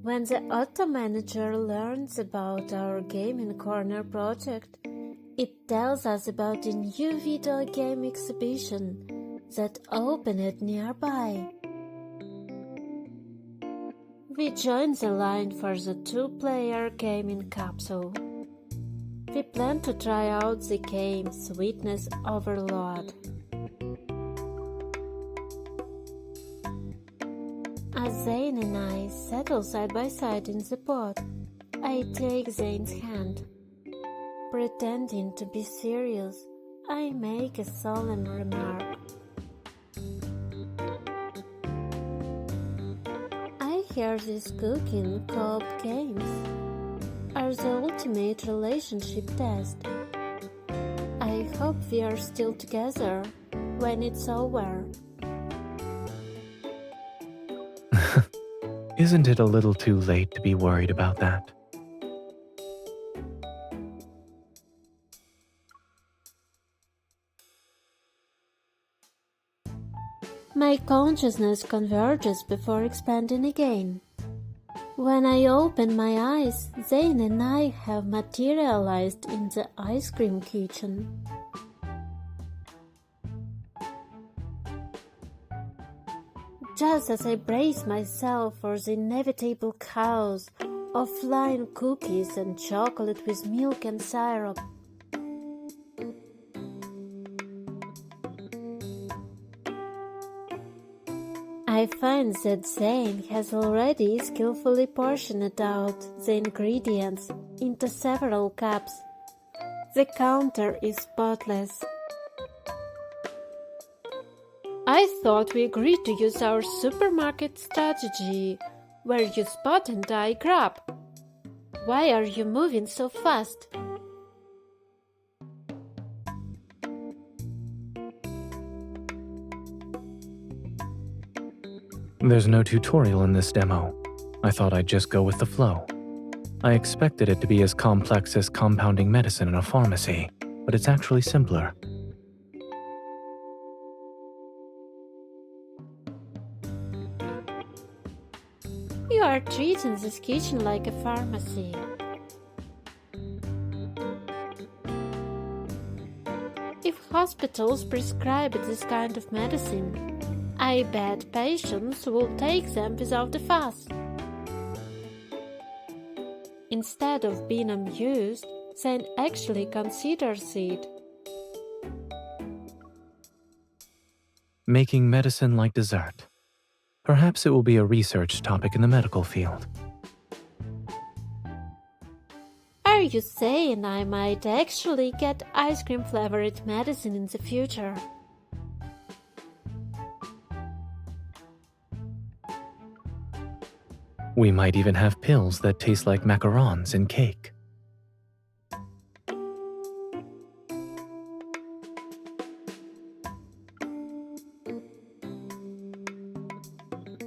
When the auto manager learns about our gaming corner project, it tells us about a new video game exhibition that opened nearby. We join the line for the 2-player gaming capsule. We plan to try out the game Sweetness Overload. As Zayne and I settle side by side in the pod, I take Zayne's hand. Pretending to be serious, I make a solemn remark. I hear these cooking co-op games are the ultimate relationship test. I hope we are still together when it's over. Isn't it a little too late to be worried about that? My consciousness converges before expanding again. When I open my eyes, Zayne and I have materialized in the ice cream kitchen. Just as I brace myself for the inevitable chaos of flying cookies and chocolate with milk and syrup, I find that Zayne has already skillfully portioned out the ingredients into several cups. The counter is spotless. I thought we agreed to use our supermarket strategy, where you spot and I grab. Why are you moving so fast? There's no tutorial in this demo. I thought I'd just go with the flow. I expected it to be as complex as compounding medicine in a pharmacy, but it's actually simpler. You are treating this kitchen like a pharmacy. If hospitals prescribe this kind of medicine, I bet patients will take them without a fuss. Instead of being amused, Zayne actually considers it. Making medicine like dessert. Perhaps it will be a research topic in the medical field. Are you saying I might actually get ice cream flavored medicine in the future? We might even have pills that taste like macarons and cake.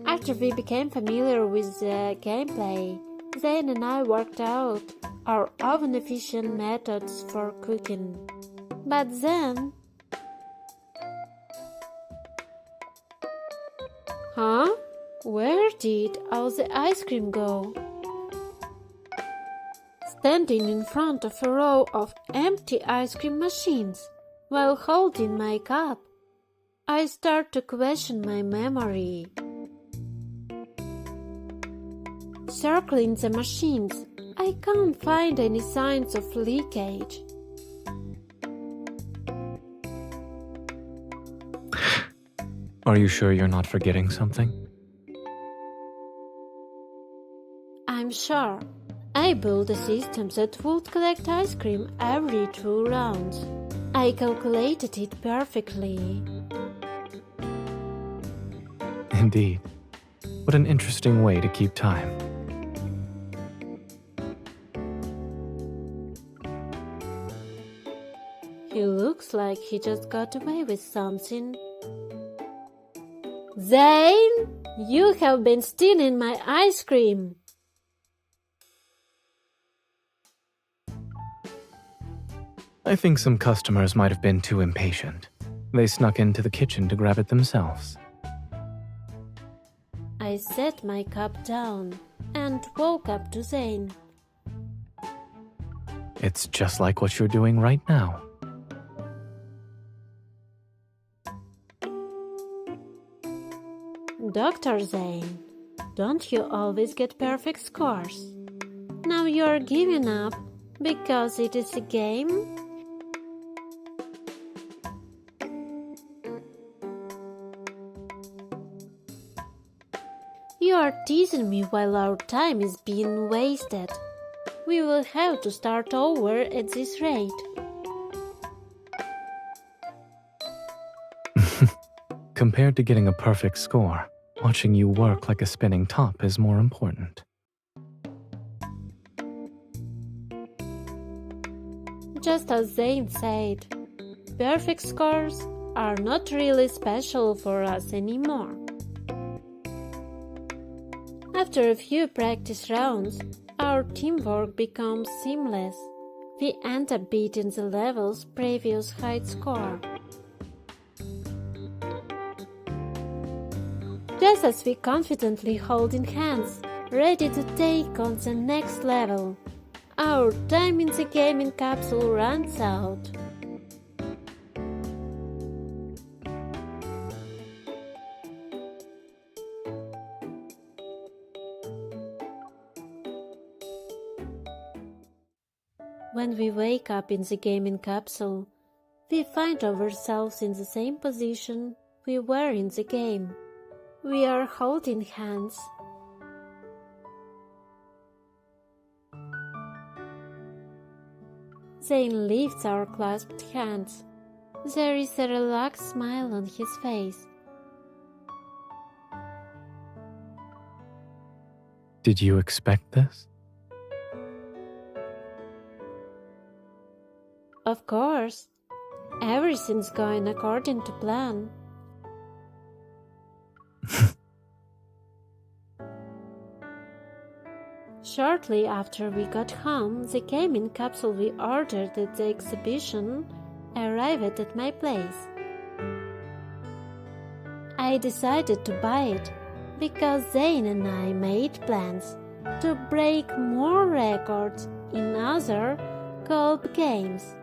After we became familiar with the gameplay, Zayne and I worked out our oven-efficient methods for cooking. But then... Huh? Where did all the ice cream go? Standing in front of a row of empty ice cream machines, while holding my cup, I start to question my memory. Circling the machines, I can't find any signs of leakage. Are you sure you're not forgetting something? I'm sure. I built a system that would collect ice cream every 2 rounds. I calculated it perfectly. Indeed. What an interesting way to keep time. He looks like he just got away with something. Zayne, you have been stealing my ice cream. I think some customers might have been too impatient. They snuck into the kitchen to grab it themselves. I set my cup down, and woke up to Zayne. It's just like what you're doing right now. Dr. Zayne, don't you always get perfect scores? Now you're giving up because it is a game? You are teasing me while our time is being wasted. We will have to start over at this rate. Compared to getting a perfect score, watching you work like a spinning top is more important. Just as Zayne said, perfect scores are not really special for us anymore. After a few practice rounds, our teamwork becomes seamless. We end up beating the level's previous high score. Just as we confidently holding hands, ready to take on the next level, our time in the gaming capsule runs out. When we wake up in the gaming capsule, we find ourselves in the same position we were in the game. We are holding hands. Zayne lifts our clasped hands. There is a relaxed smile on his face. Did you expect this? Of course, everything's going according to plan. Shortly after we got home, the gaming capsule we ordered at the exhibition arrived at my place. I decided to buy it because Zayne and I made plans to break more records in other co-op games.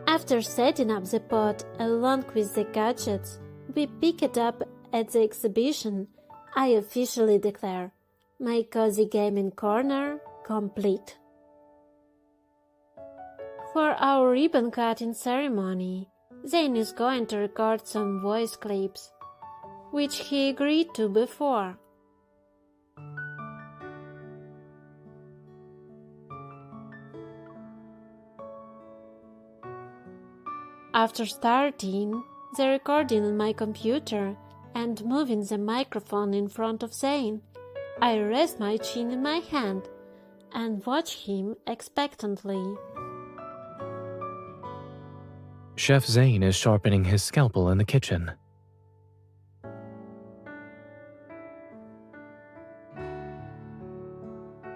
After setting up the pod along with the gadgets we picked up at the exhibition, I officially declare my cozy gaming corner complete. For our ribbon-cutting ceremony, Zayne is going to record some voice clips, which he agreed to before. After starting the recording on my computer and moving the microphone in front of Zayne, I rest my chin in my hand and watch him expectantly. Chef Zayne is sharpening his scalpel in the kitchen.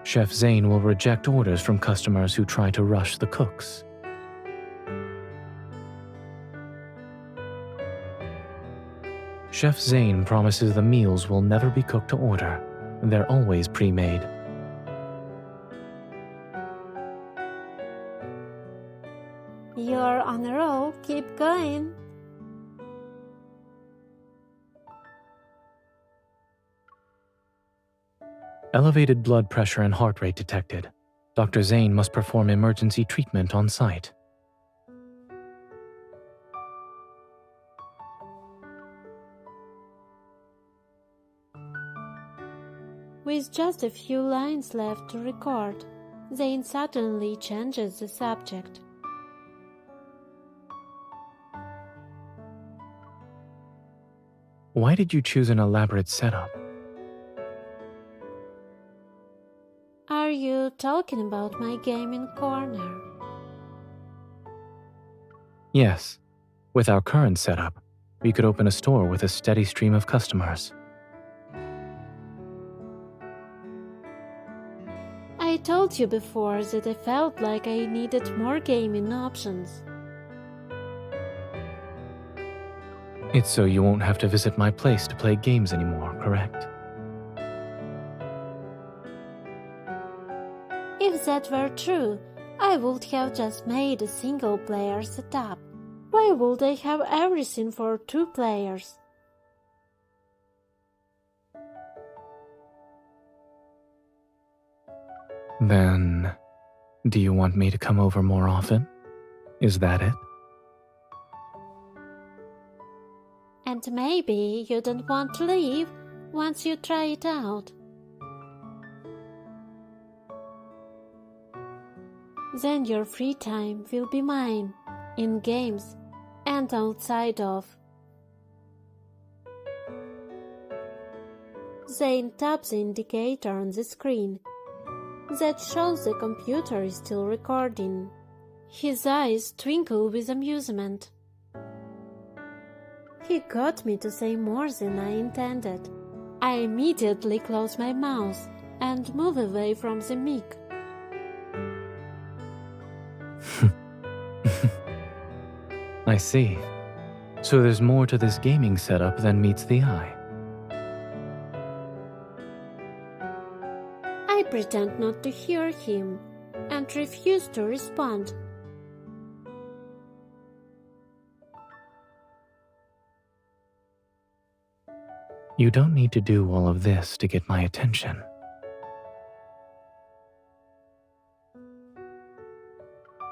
Chef Zayne will reject orders from customers who try to rush the cooks. Chef Zayne promises the meals will never be cooked to order. They're always pre-made. You're on a roll, keep going. Elevated blood pressure and heart rate detected. Dr. Zayne must perform emergency treatment on site. With just a few lines left to record, Zayne suddenly changes the subject. Why did you choose an elaborate setup? Are you talking about my gaming corner? Yes. With our current setup, we could open a store with a steady stream of customers. I told you before that I felt like I needed more gaming options. It's so you won't have to visit my place to play games anymore, correct? that were true, I would have just made a single-player setup. Why would I have everything for 2 players? Then, do you want me to come over more often? Is that it? And maybe you don't want to leave once you try it out. Then your free time will be mine, in games and outside of. Zayne taps the indicator on the screen. That shows the computer is still recording. His eyes twinkle with amusement. He got me to say more than I intended. I immediately close my mouth and move away from the mic. I see. So there's more to this gaming setup than meets the eye. I pretend not to hear him and refuse to respond. You don't need to do all of this to get my attention.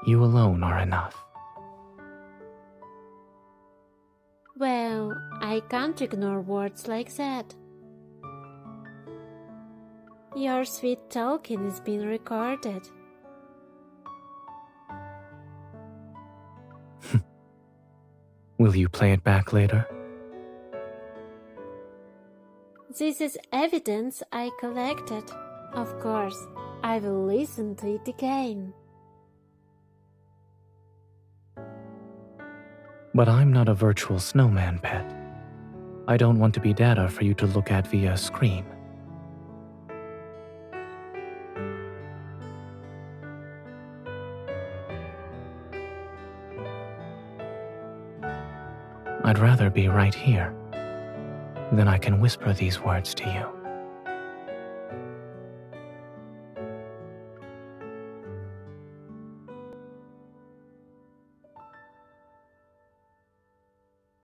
You alone are enough. Well, I can't ignore words like that. Your sweet talking is being recorded. Will you play it back later? This is evidence I collected. Of course, I will listen to it again. But I'm not a virtual snowman pet. I don't want to be data for you to look at via a screen. I'd rather be right here. Then I can whisper these words to you.